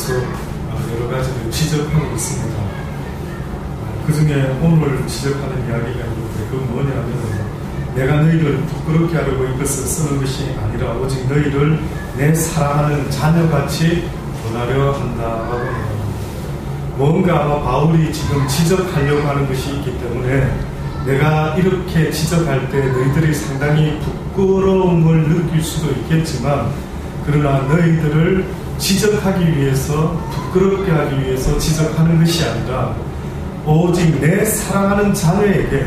계속 여러 가지를 지적하고 있습니다. 그 중에 오늘 지적하는 이야기가 있는데 그건 뭐냐면 내가 너희를 부끄럽게 하려고 이것을 쓰는 것이 아니라 오직 너희를 내 사랑하는 자녀같이 권하려 한다라고 합니다. 뭔가 아마 바울이 지금 지적하려고 하는 것이 있기 때문에 내가 이렇게 지적할 때 너희들이 상당히 부끄러움을 느낄 수도 있겠지만 그러나 너희들을 지적하기 위해서 부끄럽게 하기 위해서 지적하는 것이 아니라 오직 내 사랑하는 자녀에게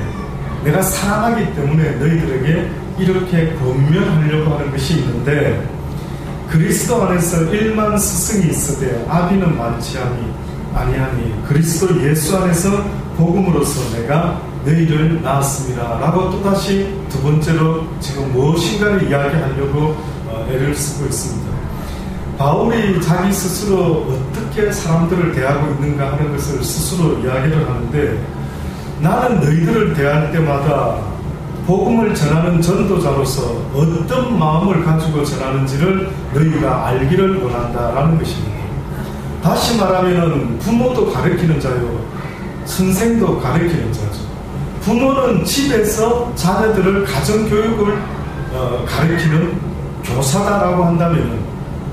내가 사랑하기 때문에 너희들에게 이렇게 권면하려고 하는 것이 있는데 그리스도 안에서 1만 스승이 있으되 아비는 많지 아니하니 그리스도 예수 안에서 복음으로서 내가 너희를 낳았습니다 라고 또다시 두 번째로 지금 무엇인가를 이야기하려고 애를 쓰고 있습니다. 바울이 자기 스스로 어떻게 사람들을 대하고 있는가 하는 것을 스스로 이야기를 하는데 나는 너희들을 대할 때마다 복음을 전하는 전도자로서 어떤 마음을 가지고 전하는지를 너희가 알기를 원한다라는 것입니다. 다시 말하면 부모도 가르치는 자요 선생도 가르치는 자죠. 부모는 집에서 자녀들을 가정교육을 가르치는 교사다라고 한다면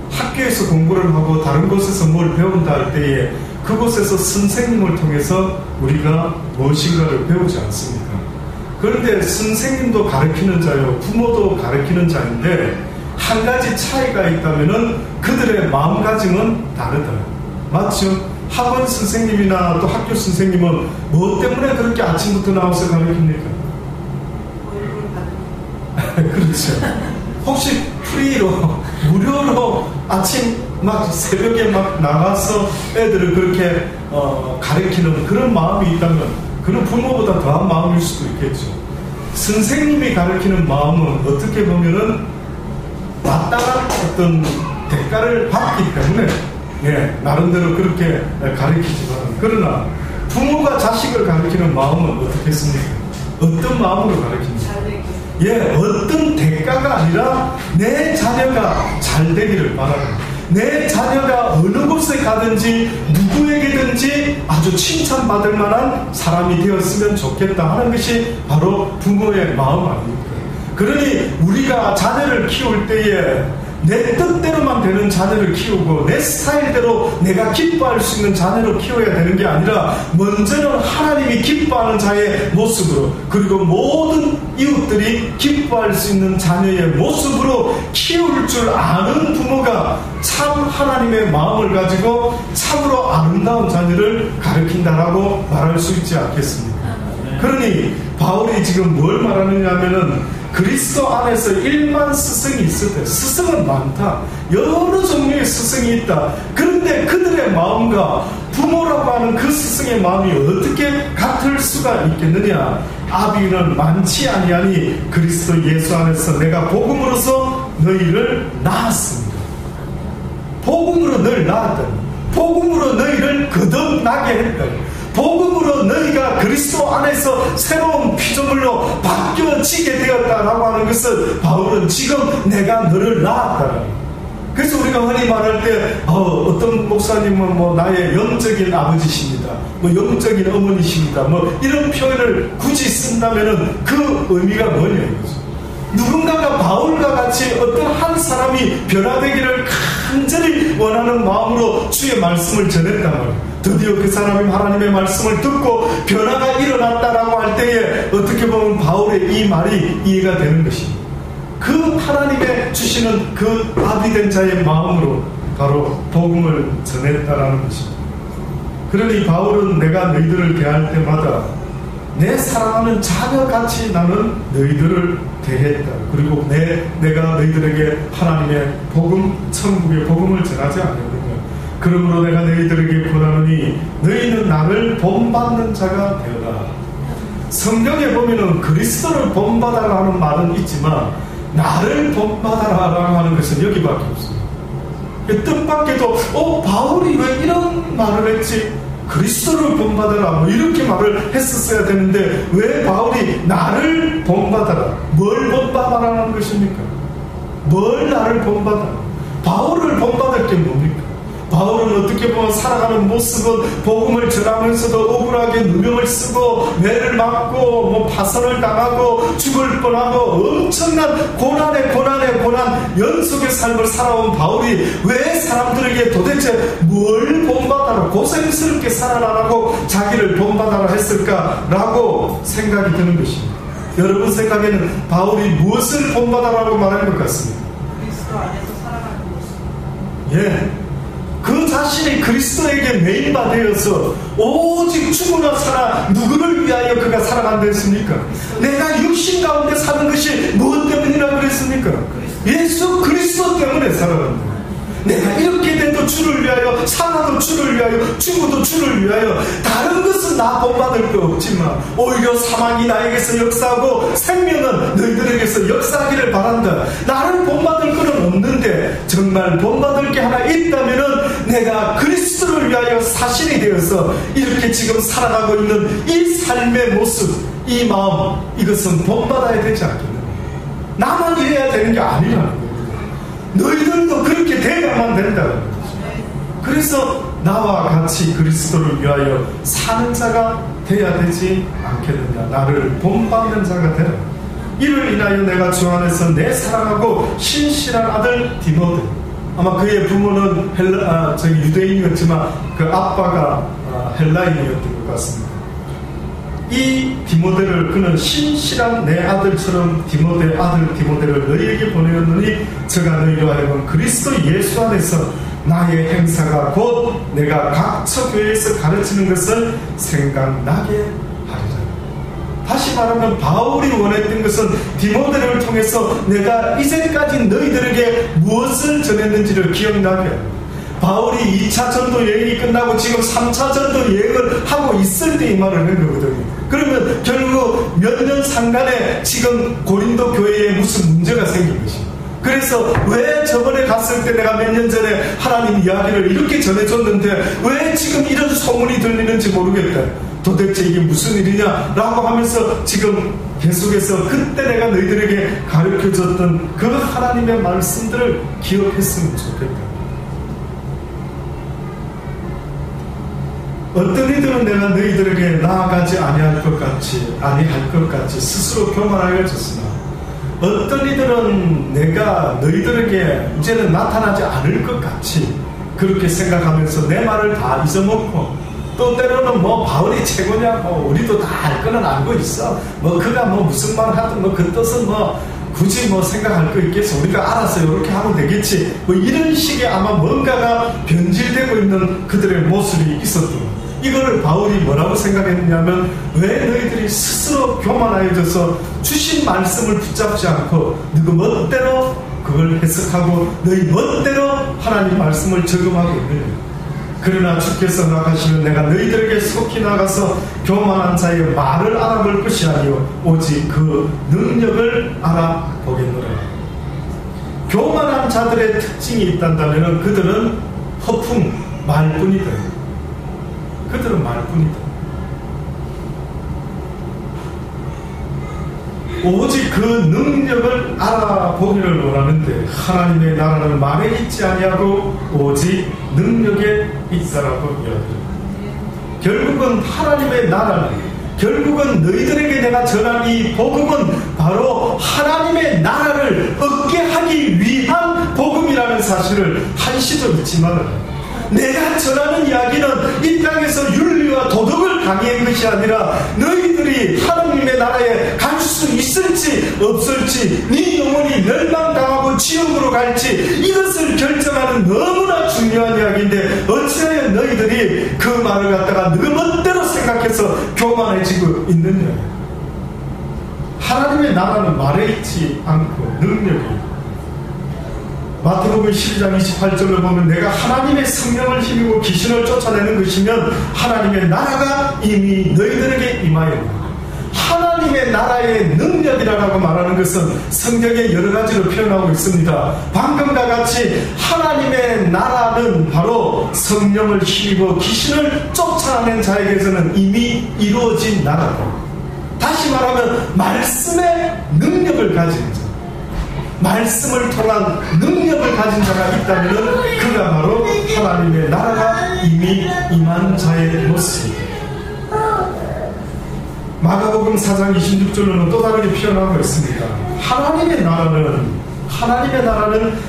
학교에서 공부를 하고 다른 곳에서 뭘 배운다 할 때에 그곳에서 선생님을 통해서 우리가 무엇인가를 배우지 않습니까? 그런데 선생님도 가르치는 자요 부모도 가르치는 자인데 한 가지 차이가 있다면 그들의 마음가짐은 다르다. 맞죠? 학원 선생님이나 또 학교 선생님은 뭐 때문에 그렇게 아침부터 나와서 가르칩니까? 그렇죠. 혹시 프리로 무료로 아침 막 새벽에 막 나가서 애들을 그렇게 가르치는 그런 마음이 있다면 그는 부모보다 더한 마음일 수도 있겠죠. 선생님이 가르치는 마음은 어떻게 보면은 마땅한 어떤 대가를 받기 때문에 나름대로 그렇게 가르치지만 그러나 부모가 자식을 가르치는 마음은 어떻겠습니까? 어떤 마음으로 가르칩니까? 어떤 대가가 아니라 내 자녀가 잘 되기를 바랍니다. 내 자녀가 어느 곳에 가든지 누구에게든지 아주 칭찬받을 만한 사람이 되었으면 좋겠다 하는 것이 바로 부모의 마음 아닙니까? 그러니 우리가 자녀를 키울 때에 내 뜻대로만 되는 자녀를 키우고 내 스타일대로 내가 기뻐할 수 있는 자녀를 키워야 되는 게 아니라 먼저는 하나님이 기뻐하는 자의 모습으로 그리고 모든 이웃들이 기뻐할 수 있는 자녀의 모습으로 키울 줄 아는 부모가 참 하나님의 마음을 가지고 참으로 아름다운 자녀를 가르친다라고 말할 수 있지 않겠습니까? 그러니 바울이 지금 뭘 말하느냐 하면은 그리스도 안에서 1만 스승이 있을 때 스승은 많다. 여러 종류의 스승이 있다. 그런데 그들의 마음과 부모라고 하는 그 스승의 마음이 어떻게 같을 수가 있겠느냐. 아비는 많지 아니하니 그리스도 예수 안에서 내가 복음으로서 너희를 낳았습니다. 복음으로 너희를 낳았다니. 복음으로 너희를 거듭나게 했다니. 복음으로 너희가 그리스도 안에서 새로운 피조물로 바뀌어지게 되었다라고 하는 것을 바울은 지금 내가 너를 낳았다. 그래서 우리가 흔히 말할 때 어떤 목사님은 뭐 나의 영적인 아버지십니다. 뭐 영적인 어머니십니다. 뭐 이런 표현을 굳이 쓴다면은 그 의미가 뭐냐 이거죠. 누군가가 바울과 같이 어떤 한 사람이 변화되기를 간절히 원하는 마음으로 주의 말씀을 전했단 말이에요. 드디어 그 사람이 하나님의 말씀을 듣고 변화가 일어났다라고 할 때에 어떻게 보면 바울의 이 말이 이해가 되는 것입니다. 그 하나님의 주시는 그 아비된 자의 마음으로 바로 복음을 전했다라는 것입니다. 그러니 바울은 내가 너희들을 대할 때마다 내 사랑하는 자녀같이 나는 너희들을 대했다. 그리고 내가 너희들에게 하나님의 복음, 천국의 복음을 전하지 않았느냐. 그러므로 내가 너희들에게 권하노니 너희는 나를 본받는 자가 되어라. 성경에 보면은 그리스도를 본받아라 하는 말은 있지만 나를 본받아라 하는 것은 여기밖에 없습니다. 뜻밖에도 바울이 왜 이런 말을 했지? 그리스도를 본받아라 뭐 이렇게 말을 했었어야 되는데 왜 바울이 나를 본받아라? 뭘 본받아라는 것입니까? 뭘 나를 본받아라? 바울을 본받을 게 뭡니까? 바울은 어떻게 보면 살아가는 모습은 복음을 전하면서도 억울하게 누명을 쓰고 매를 맞고 뭐 파선을 당하고 죽을 뻔하고 엄청난 고난 연속의 삶을 살아온 바울이 왜 사람들에게 도대체 뭘 본받아라 고생스럽게 살아나라고 자기를 본받아라 했을까라고 생각이 드는 것입니다. 여러분 생각에는 바울이 무엇을 본받아라고 말하는 것 같습니까? 그리스도 안에서 살아가는 모습. 예, 그 자신이 그리스도에게 매인바 되어서 오직 죽으나 살아 누구를 위하여 그가 살아간다 했습니까? 내가 육신 가운데 사는 것이 무엇 때문이라 그랬습니까? 예수 그리스도 때문에 살아간다. 내가 이렇게 돼도 주를 위하여 살아도 주를 위하여 죽어도 주를 위하여 다른 것은 나 본받을 거 없지만 오히려 사망이 나에게서 역사하고 생명은 너희들에게서 역사하기를 바란다. 나를 본받을 것은 없는데 정말 본받을 게 하나 있다면은 내가 그리스도를 위하여 사신이 되어서 이렇게 지금 살아가고 있는 이 삶의 모습, 이 마음, 이것은 본받아야 되지 않겠느냐. 나만 이래야 되는 게 아니라는 거예요. 너희들도 그렇게 돼야만 된다는 거죠. 그래서 나와 같이 그리스도를 위하여 사는 자가 돼야 되지 않겠느냐. 나를 본받는 자가 되라. 이를 인하여 내가 주 안에서 내 사랑하고 신실한 아들 디모데, 아마 그의 부모는 유대인이었지만 그 아빠가 헬라인이었던 것 같습니다. 이 디모데를 그는 신실한 내 아들처럼 아들 디모데를 너희에게 보내었느니 저가 너희로 하여금 그리스도 예수 안에서 나의 행사가 곧 내가 각처 교회에서 가르치는 것을 생각나게 하리라. 다시 말하면 바울이 원했던 것은 디모데를 통해서 내가 이제까지 너희들에게 무엇을 전했는지를 기억나게, 바울이 2차 전도 여행이 끝나고 지금 3차 전도 여행을 하고 있을 때 이 말을 한 거거든요. 그러면 결국 몇 년 상간에 지금 고린도 교회에 무슨 문제가 생긴 것이에요. 그래서 왜 저번에 갔을 때 내가 몇 년 전에 하나님 이야기를 이렇게 전해줬는데 왜 지금 이런 소문이 들리는지 모르겠다. 도대체 이게 무슨 일이냐라고 하면서 지금 계속해서 그때 내가 너희들에게 가르쳐줬던 그 하나님의 말씀들을 기억했으면 좋겠다. 어떤 이들은 내가 너희들에게 나아가지 아니할 것 같이 스스로 교만하여졌으나 어떤 이들은 내가 너희들에게 이제는 나타나지 않을 것 같이 그렇게 생각하면서 내 말을 다 잊어먹고, 또 때로는 뭐 바울이 최고냐, 뭐 우리도 다 알 거는 알고 있어, 뭐 그가 뭐 무슨 말을 하든 뭐 그 뜻은 뭐 굳이 뭐 생각할 거 있겠어, 우리가 알아서 이렇게 하면 되겠지, 뭐 이런 식의 아마 뭔가가 변질되고 있는 그들의 모습이 있었던, 이거를 바울이 뭐라고 생각했냐면, 왜 너희들이 스스로 교만하여져서 주신 말씀을 붙잡지 않고 너희 멋대로 그걸 해석하고 너희 멋대로 하나님 말씀을 적용하고 있느냐. 그러나 주께서 나가시면 내가 너희들에게 속히 나가서 교만한 자의 말을 알아볼 것이 아니요 오직 그 능력을 알아보겠노라. 교만한 자들의 특징이 있단다면 그들은 허풍, 말뿐이다. 그들은 말뿐이다. 오직 그 능력을 알아보기를 원하는데 하나님의 나라는 말에 있지 아니하고 오직 능력에 있다라고 이야기합니다. 결국은 하나님의 나라는, 결국은 너희들에게 내가 전한 이 복음은 바로 하나님의 나라를 얻게 하기 위한 복음이라는 사실을 한시도 잊지 말아라. 내가 전하는 이야기는 이 땅에서 윤리와 도덕을 강의한 것이 아니라 너희들이 하나님의 나라에 갈 수 있을지 없을지, 네 영혼이 멸망당하고 지옥으로 갈지, 이것을 결정하는 너무나 중요한 이야기인데 어찌하여 너희들이 그 말을 갖다가 너 멋대로 생각해서 교만해지고 있느냐. 하나님의 나라는 말에 있지 않고 능력이 있고, 마태복음 12장 28절을 보면 내가 하나님의 성령을 힘입고 귀신을 쫓아내는 것이면 하나님의 나라가 이미 너희들에게 임하였다. 하나님의 나라의 능력이라고 말하는 것은 성경에 여러 가지로 표현하고 있습니다. 방금과 같이 하나님의 나라는 바로 성령을 힘입어 귀신을 쫓아낸 자에게서는 이미 이루어진 나라다. 다시 말하면 말씀의 능력을 가진 자, 말씀을 통한 능력을 가진 자가 있다면 그가 바로 하나님의 나라가 이미 임한 자의 모습입니다. 마가복음 4장 26절로는 또 다르게 표현하고 있습니다. 하나님의 나라는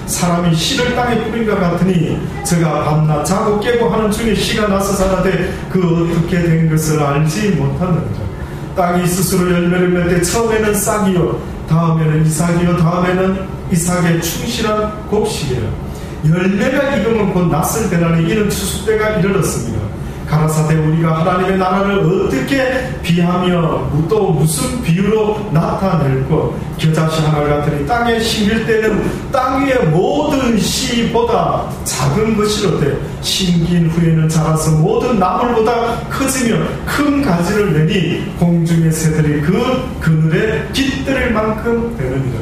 사람이 씨를 땅에 뿌린 것 같으니 저가 밤낮 자고 깨고 하는 중에 씨가 나서 자라되 그 어떻게 된 것을 알지 못하느니라. 땅이 스스로 열매를 맺을 때 처음에는 싹이요 다음에는 이삭이요 다음에는 이삭의 충실한 곡식이요 열매가 익으면 곧 낯을 대나니 이는 추수 때가 이르렀습니다. 가라사대 우리가 하나님의 나라를 어떻게 비하며 또 무슨 비유로 나타낼고 겨자씨 하나 같으니 땅에 심길 때는 땅 위의 모든 씨보다 작은 것이로되 심긴 후에는 자라서 모든 나물보다 커지며 큰 가지를 내니 공중의 새들이 그 그늘에 깃들일 만큼 되느니라.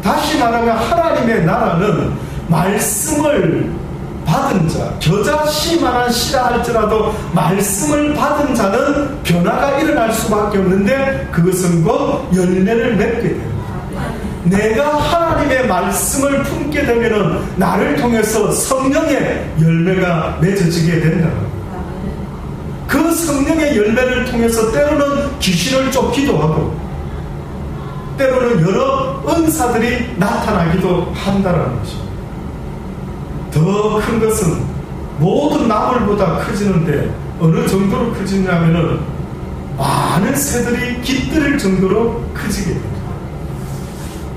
다시 말하면 하나님의 나라는 말씀을 받은 자, 겨자씨만한 씨라 할지라도 말씀을 받은 자는 변화가 일어날 수밖에 없는데 그것은 곧 열매를 맺게 됩니다. 내가 하나님의 말씀을 품게 되면 나를 통해서 성령의 열매가 맺어지게 된다. 그 성령의 열매를 통해서 때로는 귀신을 쫓기도 하고 때로는 여러 은사들이 나타나기도 한다는 것입니다. 더 큰 것은 모든 나물보다 커지는데 어느 정도로 커지냐면은 많은 새들이 깃들일 정도로 커지게 됩니다.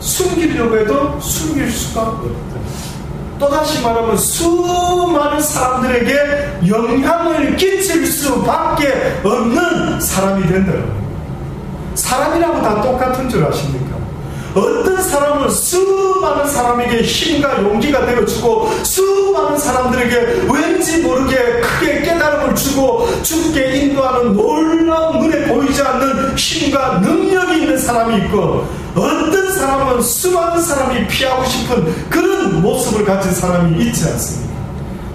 숨기려고 해도 숨길 수가 없다. 또다시 말하면 수많은 사람들에게 영향을 끼칠 수밖에 없는 사람이 된다는 거예요. 사람이라고 다 똑같은 줄 아십니까? 어떤 사람은 수많은 사람에게 힘과 용기가 되어주고 수많은 사람들에게 왠지 모르게 크게 깨달음을 주고 주께 인도하는 놀라운 눈에 보이지 않는 힘과 능력이 있는 사람이 있고 어떤 사람은 수많은 사람이 피하고 싶은 그런 모습을 가진 사람이 있지 않습니까?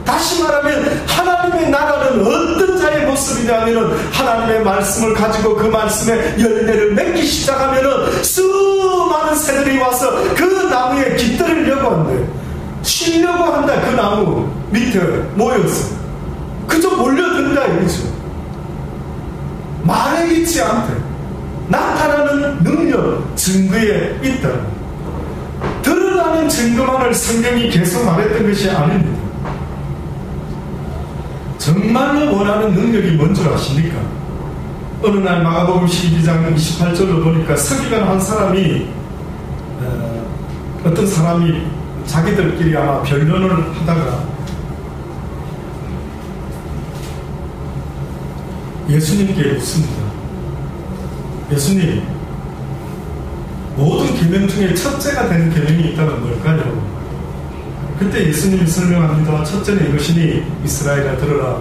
다시 말하면 하나님의 나라는 어떤 자의 모습이냐면 하나님의 말씀을 가지고 그 말씀에 열매를 맺기 시작하면 수많은 새들이 와서 그 나무에 깃들으려고 한대. 쉬려고 한다. 그 나무 밑에 모여서 그저 몰려든다 이거죠. 말에 있지 않대. 나타나는 능력 증거에 있다. 드러나는 증거만을 성경이 계속 말했던 것이 아닙니다. 정말로 원하는 능력이 뭔 줄 아십니까? 어느 날 마가복음 12장 28절로 보니까 서기관 한 사람이 어떤 사람이 자기들끼리 아마 변론을 하다가 예수님께 묻습니다. 예수님, 모든 계명 중에 첫째가 되는 계명이 있다면 뭘까요? 그때 예수님이 설명합니다. 첫째는 이것이니 이스라엘아 들어라.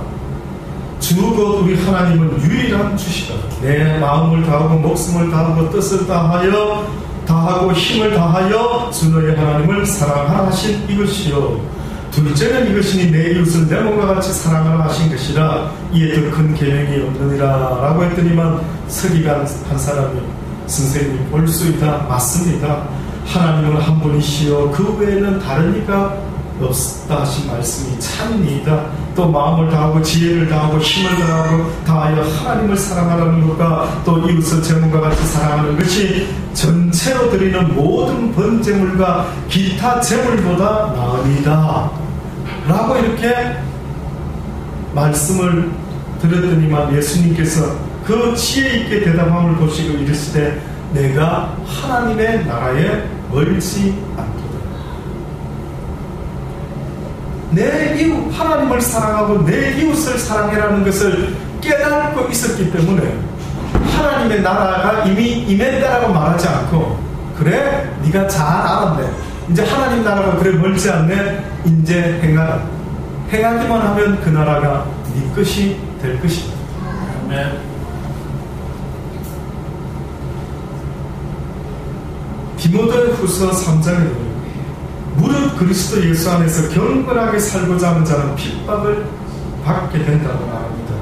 주 곧 우리 하나님은 유일한 주시다. 내 마음을 다하고 목숨을 다하고 뜻을 다하고 힘을 다하여 주 너의 하나님을 사랑하라 하신 이것이요. 둘째는 이것이니 내 이웃을 내 몸과 같이 사랑하라 하신 것이라. 이에 더 큰 계명이 없느니라 라고 했더니만 서기관 한 사람이 선생님 볼 수 있다. 맞습니다. 하나님은 한 분이시여 그 외에는 다른 이가 없다 하신 말씀이 참이다. 또 마음을 다하고 지혜를 다하고 힘을 다하여 하나님을 사랑하라는 것과 또 이웃을 제 몸과 같이 사랑하는 것이 전체로 드리는 모든 번제물과 기타 제물보다 나으니다 라고 이렇게 말씀을 드렸더니만 예수님께서 그 지혜 있게 대답함을 보시고 이르시되 내가 하나님의 나라에 멀지 않도다. 내 이웃 하나님을 사랑하고 내 이웃을 사랑해라는 것을 깨닫고 있었기 때문에 하나님의 나라가 이미 임했다라고 말하지 않고 그래 네가 잘 알았네. 이제 하나님 나라가 그래 멀지 않네. 이제 행하라. 행하기만 하면 그 나라가 네 것이 될 것이다. 아멘. 디모데후서 3장에 무릇 그리스도 예수 안에서 경건하게 살고자 하는 자는 핍박을 받게 된다고 말합니다.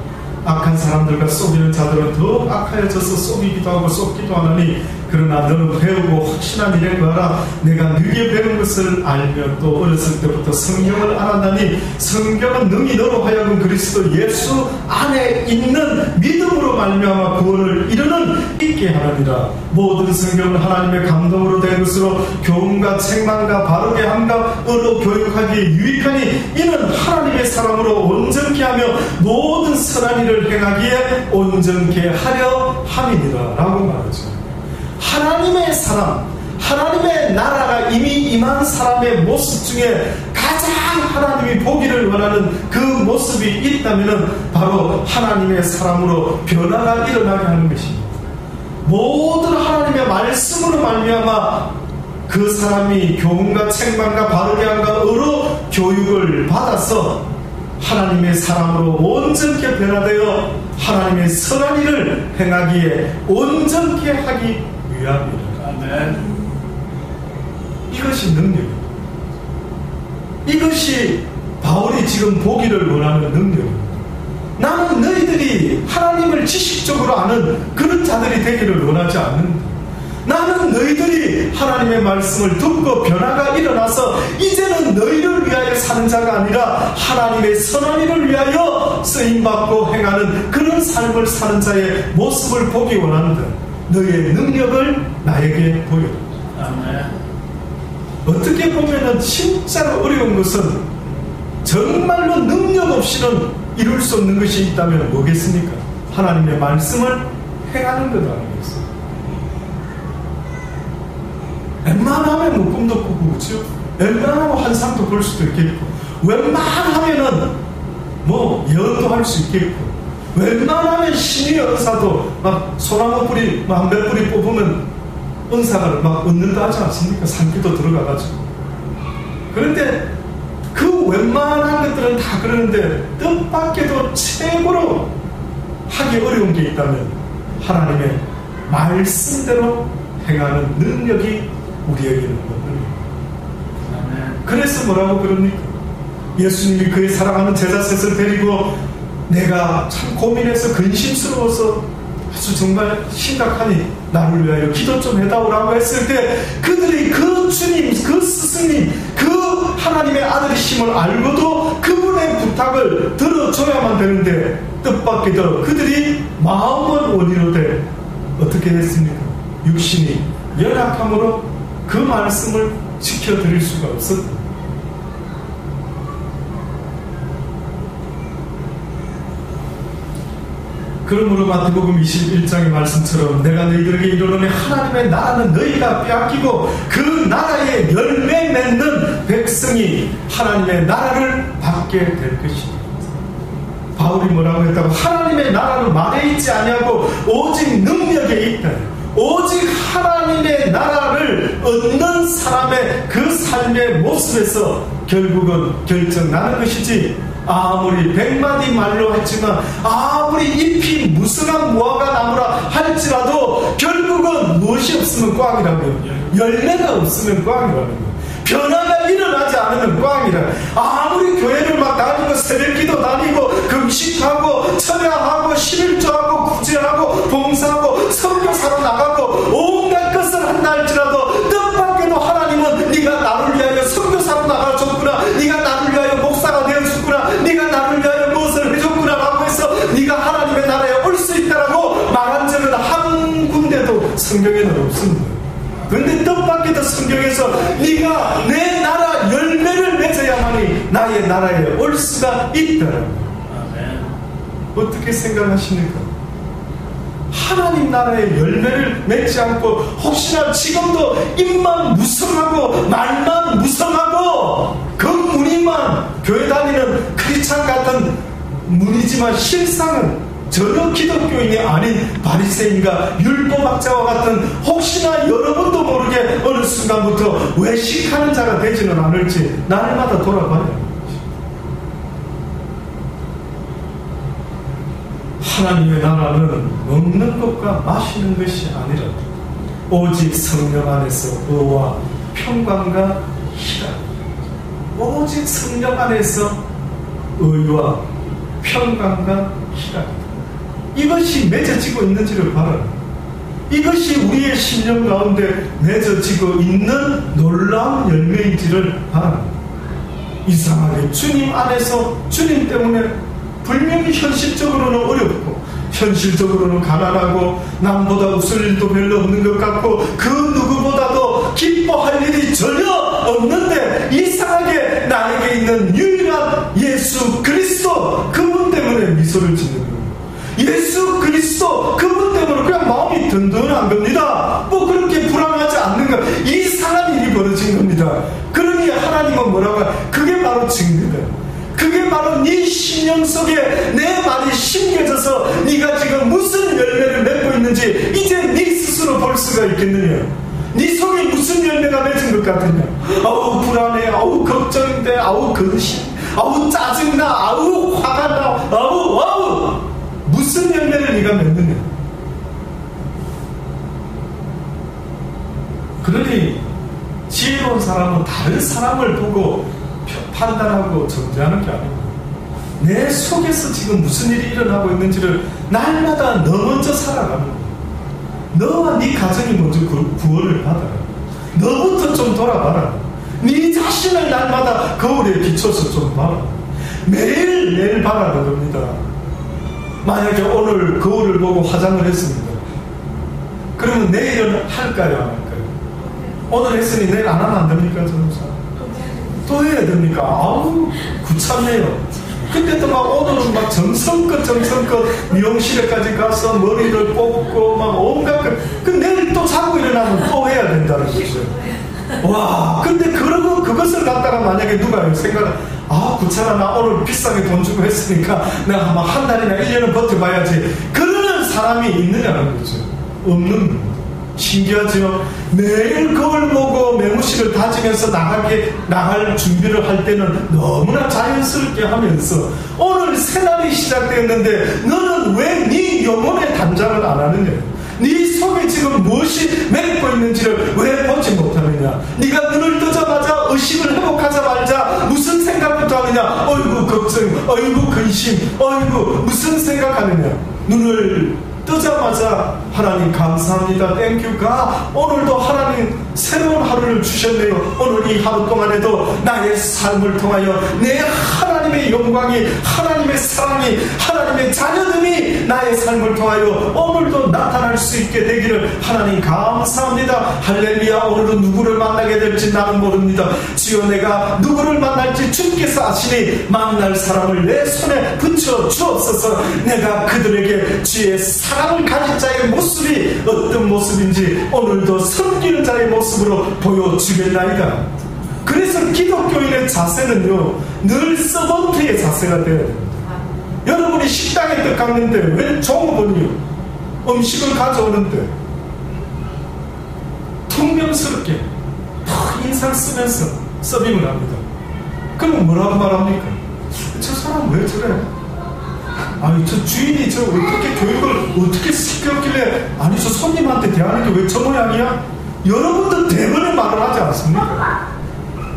악한 사람들과 속이는 자들은 더 악하여져서 속이기도 하고 속기도 하느니 그러나 너는 배우고 확신한 일에 거하라. 내가 네게 배운 것을 알며 또 어렸을 때부터 성경을 알았나니 성경은 능히 너로 하여금 그리스도 예수 안에 있는 믿음으로 말미암아 구원을 이루는 있게 하느니라. 모든 성경은 하나님의 감동으로 된 것으로 교훈과 책망과 바르게 함과 의로 교육하기에 유익하니 이는 하나님의 사람으로 온전케 하며 모든 선한 일을 행하기에 온전케 하려 함이니라 라고 말하죠. 하나님의 사람, 하나님의 나라가 이미 임한 사람의 모습 중에 가장 하나님이 보기를 원하는 그 모습이 있다면 바로 하나님의 사람으로 변화가 일어나게 하는 것입니다. 모든 하나님의 말씀으로 말미암아 그 사람이 교훈과 책망과 바르게 함과 의로 교육을 받아서 하나님의 사람으로 온전케 변화되어 하나님의 선한 일을 행하기에 온전케 하기 위함이다. 아멘. 이것이 능력입니다. 이것이 바울이 지금 보기를 원하는 능력입니다. 나는 너희들이 하나님을 지식적으로 아는 그런 자들이 되기를 원하지 않는다. 나는 너희들이 하나님의 말씀을 듣고 변화가 일어나서 이제는 너희를 위하여 사는 자가 아니라 하나님의 선한 일을 위하여 쓰임받고 행하는 그런 삶을 사는 자의 모습을 보기 원한다. 너의 능력을 나에게 보여라. 아멘. 어떻게 보면 진짜로 어려운 것은 정말로 능력 없이는 이룰 수 없는 것이 있다면 뭐겠습니까? 하나님의 말씀을 행하는 것 아니겠어요? 웬만하면 뭐 꿈도 꾸고 그렇죠? 웬만하면 환상도 볼 수도 있겠고 웬만하면은 뭐 예언도 할 수 있겠고 웬만하면 신의 은사도 막 소나무 뿌리 막 몇 뿌리 뽑으면 은사가 막 얻는다 하지 않습니까? 산기도 들어가가지고. 그런데 그 웬만한 것들은 다 그러는데 뜻밖에도 최고로 하기 어려운 게 있다면 하나님의 말씀대로 행하는 능력이 우리에게는 없는. 그래서 뭐라고 그럽니까? 예수님이 그의 사랑하는 제자 셋을 데리고 내가 참 고민해서 근심스러워서 아주 정말 심각하니 나를 위하여 기도 좀 해다오라고 했을 때 그들이 그 주님, 그 스승님, 그 하나님의 아들이심을 알고도 그분의 부탁을 들어줘야만 되는데 뜻밖에도 그들이 마음은 원이로되 어떻게 했습니까? 육신이 연약함으로 그 말씀을 지켜드릴 수가 없었다. 그러므로 마태복음 21장의 말씀처럼 내가 너희들에게 이르노니 하나님의 나라는 너희가 빼앗기고 그 나라에 열매 맺는 백성이 하나님의 나라를 받게 될 것이다. 바울이 뭐라고 했다고? 하나님의 나라는 말에 있지 아니하고 오직 능력에 있다. 오직 하나님의 나라를 얻는 사람의 그 삶의 모습에서 결국은 결정나는 것이지 아무리 100마디 말로 했지만 아무리 잎이 무성한 무화과 나무라 할지라도 결국은 무엇이 없으면 꽝이라고요. 열매가 없으면 꽝이라고요. 변화가 일어나지 않으면 꽝이라. 아무리 교회를 막 다니고 새벽기도 다니고 금식하고 철야하고 11조하고 구제하고 봉사하고 선교사로 나가고 온갖 것을 한다 할지라도 뜻밖에도 하나님은 네가 나를 위하여 선교사로 나가줬구나, 네가 나를 위하여 목사가 되어줬구나, 네가 나를 위하여 무엇을 해줬구나 라고 해서 네가 하나님의 나라에 올 수 있다라고 말한 적은 한 군데도 성경에는 없습니다. 그런데 뜻밖에도 성경에서 네가 내 나라 열매를 맺어야만이 나의 나라에 올 수가 있다라고. 어떻게 생각하십니까? 하나님 나라의 열매를 맺지 않고 혹시나 지금도 입만 무성하고 말만 무성하고 겉무늬만 교회 다니는 크리스찬 같은 무늬지만 실상은 전혀 기독교인이 아닌 바리새인과 율법학자와 같은 혹시나 여러분도 모르게 어느 순간부터 외식하는 자가 되지는 않을지 날마다 돌아봐야 합니다. 하나님의 나라는 먹는 것과 마시는 것이 아니라 오직 성령 안에서 의와 평강과 희락, 오직 성령 안에서 의와 평강과 희락, 이것이 맺어지고 있는지를 바라라. 이것이 우리의 심령 가운데 맺어지고 있는 놀라운 열매인지를 바랍니다. 이상하게 주님 안에서 주님 때문에 분명히 현실적으로는 어렵고 현실적으로는 가난하고 남보다 웃을 일도 별로 없는 것 같고 그 누구보다도 기뻐할 일이 전혀 없는데 이상하게 나에게 있는 유일한 예수 그리스도 그분 때문에 미소를 짓는 겁니다. 예수 그리스도 그분 때문에 그냥 마음이 든든한 겁니다. 뭐 그렇게 불안하지 않는 것, 이상한 일이 벌어진 겁니다. 그러니 하나님은 뭐라고 하냐? 그게 바로 증거다. 그게 바로 네 심령 속에 내 말이 심겨져서 네가 지금 무슨 열매를 맺고 있는지 이제 네 스스로 볼 수가 있겠느냐. 네 속에 무슨 열매가 맺은 것 같으냐. 아우 불안해, 아우 걱정돼, 아우 근심, 아우 짜증나, 아우 화가 나, 아우 무슨 열매를 네가 맺느냐. 그러니 지혜로운 사람은 다른 사람을 보고 판단하고 정죄하는 게 아니고 내 속에서 지금 무슨 일이 일어나고 있는지를 날마다 너 먼저 살아가는 거야. 너와 네 가정이 먼저 구원을 받아라. 너부터 좀 돌아봐라. 네 자신을 날마다 거울에 비춰서 좀 봐라. 매일 바라는 겁니다. 만약에 오늘 거울을 보고 화장을 했습니다. 그러면 내일은 할까요? 안 할까요? 오늘 했으니 내일 안 하면 안 됩니까? 또 해야 됩니까? 아우 귀찮네요. 근데 또 막 오늘은 막 정성껏 미용실에까지 가서 머리를 뽑고 막 온갖 그 내일 또 자고 일어나면 또 해야 된다는 거죠. 와, 근데 그것을 갖다가 만약에 누가 생각을 귀찮아, 나 오늘 비싸게 돈 주고 했으니까 내가 막 한 달이나 1년은 버텨봐야지, 그러는 사람이 있느냐는 거죠. 없는 거죠. 신기하죠? 매일 거울 보고 매무실을 다지면서 나갈 준비를 할 때는 너무나 자연스럽게 하면서 오늘 새날이 시작되었는데 너는 왜 네 영혼의 단장을 안 하느냐? 네 속에 지금 무엇이 맺고 있는지를 왜 보지 못하느냐? 네가 눈을 뜨자마자 의식을 회복하자마자 무슨 생각부터 하느냐? 어이구 걱정, 어이구 근심, 어이구 무슨 생각하느냐? 눈을 뜨자마자 하나님 감사합니다, 땡큐가 오늘도 하나님 새로운 하루를 주셨네요. 오늘 이 하루 동안에도 나의 삶을 통하여 내 하나님의 영광이, 하나님의 사랑이, 하나님의 자녀됨이 나의 삶을 통하여 오늘도 나타날 수 있게 되기를 하나님 감사합니다. 할렐루야. 오늘은 누구를 만나게 될지 나는 모릅니다. 주여 내가 누구를 만날지 주께서 아시니 만날 사람을 내 손에 붙여 주옵소서. 내가 그들에게 주의 사랑을 가진 자의 모습이 어떤 모습인지 오늘도 섬기는 자의 모습으로 보여주겠나이다. 그래서 기독교인의 자세는요 늘 서번트의 자세가 돼야 됩니다. 여러분이 식당에 떡 갔는데 왜 종업원이요 음식을 가져오는데 퉁명스럽게 탁 인상 쓰면서 서빙을 합니다. 그럼 뭐라고 말합니까? 저 사람 왜 저래? 아니 저 주인이 저 어떻게 교육을 어떻게 시켰길래 아니 저 손님한테 대하는 게 왜 저 모양이야? 여러분도 대번에 말을 하지 않습니까?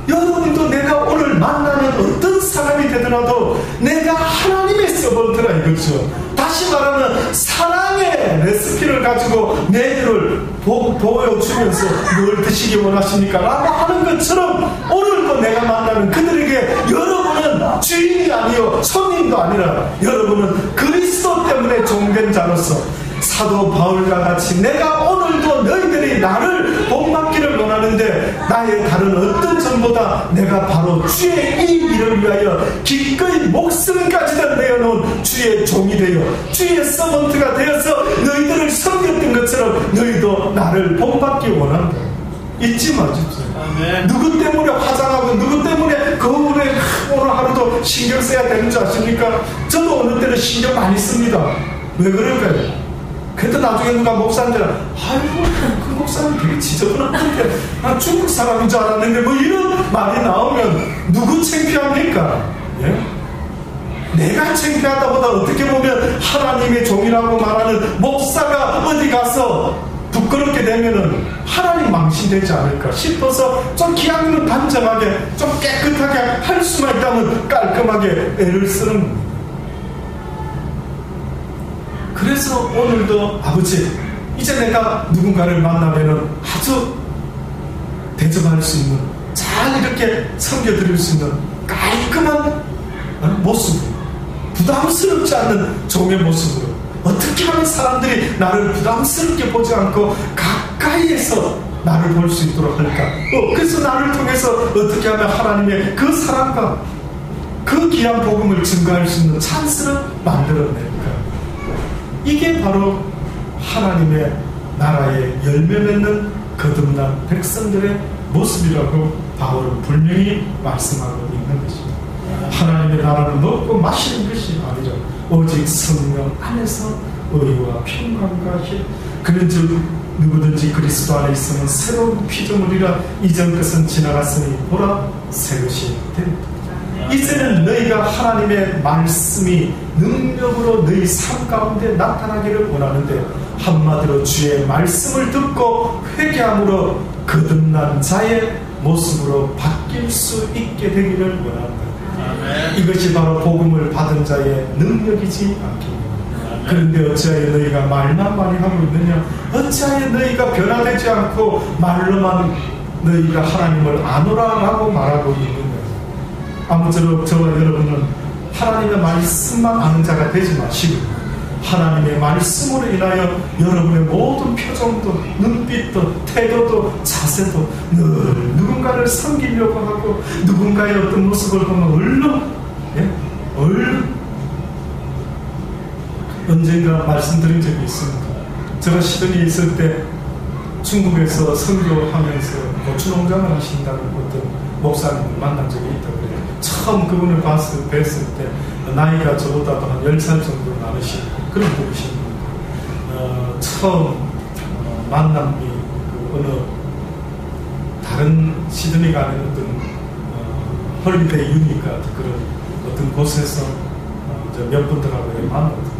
여러분도 내가 오늘 만나는 어떤 사람이 되더라도 내가 하나님의 서번트라 이거죠. 다시 말하면 사랑의 레시피를 가지고 메뉴를 보여주면서 뭘 드시기 원하십니까? 라고 하는 것처럼 오늘도 내가 만나는 그들에게 여러분은 주인이 아니요 손님도 아니라 여러분은 그리스도 때문에 종된 자로서 사도 바울과 같이 내가 오늘도 너희들이 나를 본받기를 원하는데 나의 다른 어떤 점보다 내가 바로 주의 이 일을 위하여 기꺼이 목숨까지도 내어놓은 주의 종이 되어 주의 서번트가 되어서 너희들을 섬겼던 것처럼 너희도 나를 본받기 원한다. 잊지 마십시오. 아멘. 누구 때문에 화장하고 누구 때문에 거울에 오늘 하루도 신경 써야 되는 줄 아십니까? 저도 어느 때는 신경 많이 씁니다. 왜 그럴까요? 그때 나중에 누가 목사한테 아이고 그 목사는 되게 지저분한데 난 중국 사람인 줄 알았는데 뭐 이런 말이 나오면 누구 창피합니까? 예? 내가 창피하다보다 어떻게 보면 하나님의 종이라고 말하는 목사가 어디 가서 부끄럽게 되면은 하나님 망신되지 않을까 싶어서 좀 기왕이면 단정하게 좀 깨끗하게 할 수만 있다면 깔끔하게 애를 쓰는 겁니다. 그래서 오늘도 아버지 이제 내가 누군가를 만나면은 아주 대접할 수 있는, 잘 이렇게 섬겨드릴 수 있는 깔끔한 모습으로, 부담스럽지 않는 종의 모습으로, 어떻게 하면 사람들이 나를 부담스럽게 보지 않고 가까이에서 나를 볼 수 있도록 할까? 그래서 나를 통해서 어떻게 하면 하나님의 그 사랑과 그 귀한 복음을 증거할 수 있는 찬스를 만들어낼까? 이게 바로 하나님의 나라의 열매 맺는 거듭난 백성들의 모습이라고 바울은 분명히 말씀하고 있는 것입니다. 하나님의 나라는 먹고 마시는 것이 아니라 오직 성령 안에서 의와 평강과 힘. 그런즉 누구든지 그리스도 안에 있으면 새로운 피조물이라, 이전 것은 지나갔으니 보라 새 것이 된다. 이제는 너희가 하나님의 말씀이 능력으로 너희 삶 가운데 나타나기를 원하는데, 한마디로 주의 말씀을 듣고 회개함으로 거듭난 자의 모습으로 바뀔 수 있게 되기를 원한다. 이것이 바로 복음을 받은 자의 능력이지 않겠느냐. 그런데 어찌하여 너희가 말만 많이 하고 있느냐? 어찌하여 너희가 변화되지 않고 말로만 너희가 하나님을 아노라라고 말하고 있느냐? 아무쪼록 저와 여러분은 하나님의 말씀만 아는 자가 되지 마시고, 하나님의 말씀으로 인하여 여러분의 모든 표정도, 눈빛도, 태도도, 자세도 늘 누군가를 섬기려고 하고, 누군가의 어떤 모습을 보면 얼른 언젠가 말씀드린 적이 있습니다. 제가 시드니에 있을 때 중국에서 선교하면서 고추농장을 하신다는 어떤 목사님을 만난 적이 있다고 해요. 처음 그분을 뵀을 때 나이가 저보다도 한 10살 정도 많으신 그런 분이십니다. 처음 만남이 어느 다른 시드니가 아닌 어떤 홀리데이 유니까 그런 어떤 곳에서 몇 분들하고 만났거든요.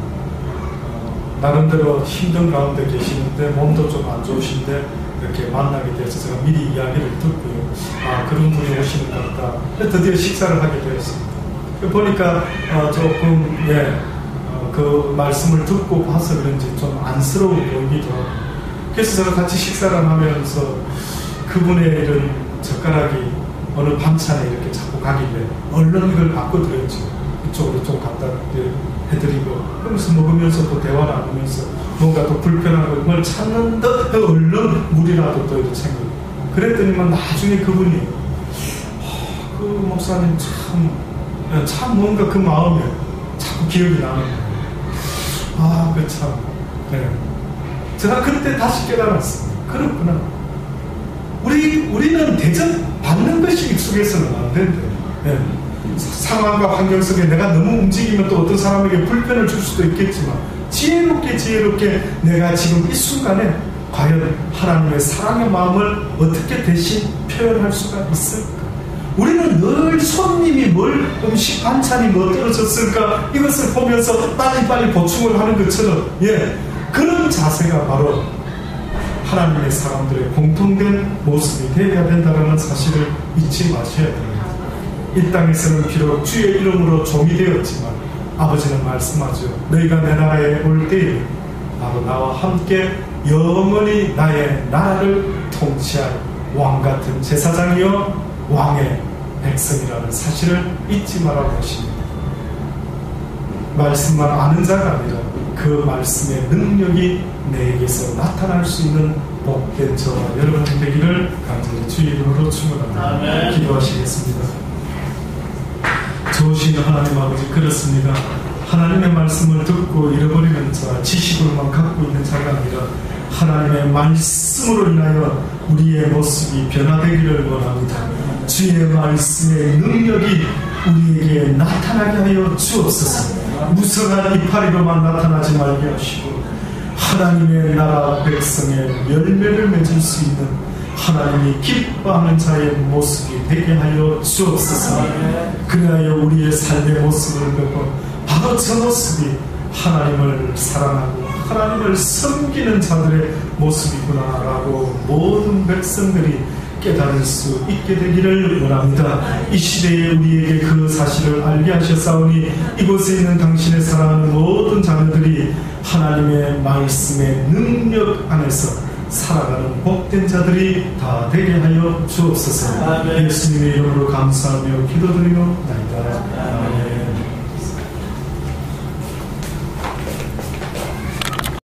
나름대로 힘든 가운데 계시는데 몸도 좀 안 좋으신데 이렇게 만나게 돼서 제가 미리 이야기를 듣고요. 아, 그런 분이 오시는 것 같다. 드디어 식사를 하게 되었습니다. 보니까 조금 그 말씀을 듣고 봐서 그런지 좀 안쓰러워 보이기도 하고, 그래서 제가 같이 식사를 하면서 그분의 이런 젓가락이 어느 반찬에 이렇게 자꾸 가길래 얼른 이걸 바꿔드렸죠. 이쪽으로 좀 갖다 해드리고, 그러면서 먹으면서 또 대화 나누면서 뭔가 또 불편한 걸 찾는 듯 얼른 물이라도 또 이렇게 챙기고, 그랬더니만 나중에 그분이 그 목사님 참 뭔가 그 마음에 자꾸 기억이 나는 거예요. 아, 그 참. 네. 제가 그때 다시 깨달았습니다. 그렇구나. 우리는 대접 받는 것이 익숙해서는 안 된대. 네. 상황과 환경 속에 내가 너무 움직이면 또 어떤 사람에게 불편을 줄 수도 있겠지만, 지혜롭게 내가 지금 이 순간에 과연 하나님의 사랑의 마음을 어떻게 대신 표현할 수가 있을까? 우리는 늘 손님이 음식 반찬이 뭐 떨어졌을까, 이것을 보면서 빨리빨리 보충을 하는 것처럼, 그런 자세가 바로 하나님의 사람들의 공통된 모습이 되어야 된다는 사실을 잊지 마셔야 됩니다. 이 땅에서는 비록 주의 이름으로 종이 되었지만 아버지는 말씀하죠. 너희가 내 나라에 올 때에 바로 나와 함께 영원히 나의 나라를 통치할 왕같은 제사장이요 왕의 백성이라는 사실을 잊지 말라고 하십니다. 말씀만 아는 자가 아니라 그 말씀의 능력이 내게서 나타날 수 있는 복된 저와 여러분 되기를 간절히 주의 이름으로 축원합니다. 기도하시겠습니다. 좋으신 하나님 아버지, 그렇습니다. 하나님의 말씀을 듣고 잃어버리는 자, 지식으로만 갖고 있는 자가 아니라 하나님의 말씀으로 인하여 우리의 모습이 변화되기를 원합니다. 주의 말씀의 능력이 우리에게 나타나게 하여 주옵소서. 무성한 이파리로만 나타나지 말게 하시고 하나님의 나라 백성의 열매를 맺을 수 있는 하나님이 기뻐하는 자의 모습이 되게 하여 주옵소서. 그리하여 우리의 삶의 모습을 보고 바로 저 모습이 하나님을 사랑하고 하나님을 섬기는 자들의 모습이구나라고 모든 백성들이 깨달을 수 있게 되기를 원합니다. 이 시대에 우리에게 그 사실을 알게 하셨사오니 이곳에 있는 당신의 사랑하는 모든 자녀들이 하나님의 말씀의 능력 안에서 살아가는 복된 자들이 다 되게 하여 주옵소서. 예수님의 이름으로 감사하며 기도드리옵나이다. 아멘.